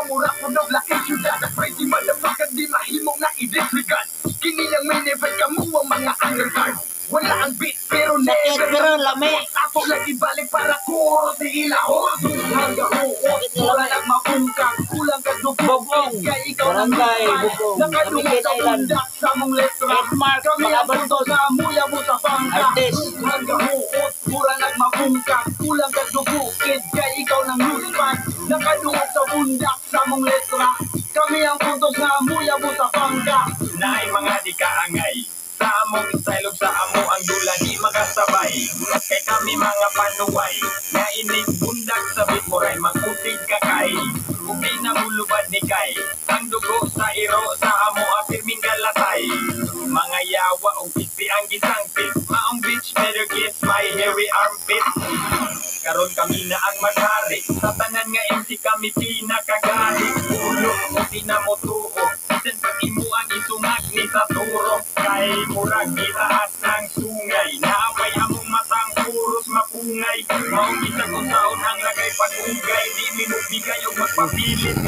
mura ko na laki syudad. Pretty motherfucker di mahimong na i-disregard. Kini lang may never kamu ang mga undercard. Wala ang beat pero never pero lami. ako lagi balik para kuro di ilahor. Hanggang huot, mura nagmabungkang. Kulang ka Bubong. kaya ikaw ng Barangay lupa. Bubong. Nakadungog sa Island. bundak sa mong letra. Edmark, Kami ang Palaban punto sa muya mo sa bangka. Artist. Hanggang huot, mura nagmabungkang. Kulang ka dugukid kaya ikaw ng lupa. Nakadungog sa bundak sa mong letra. Kami ang punto sa muya mo sa bangka. Naay mga di kaangay sa among style ug sa amo ang dula di makasabay kay kami mga panuway nga ining bundak sa bit mo ray makutig kakay ug di na mulubad ni kay ang dugo sa iro sa amo apirming galatay mga yawa ug pipi ang gisangpit maong bitch better kiss my hairy armpit karon kami na ang maghari sa tanan nga MC kami pinakagari ulo mo di na mo tuo bisan pag imo ang isumag ni sa turo kay murag gitaas ng sungay naapay among matang puros mapungay maong kita kung taon ang lagay pag-ugay di minubigay o magpapilit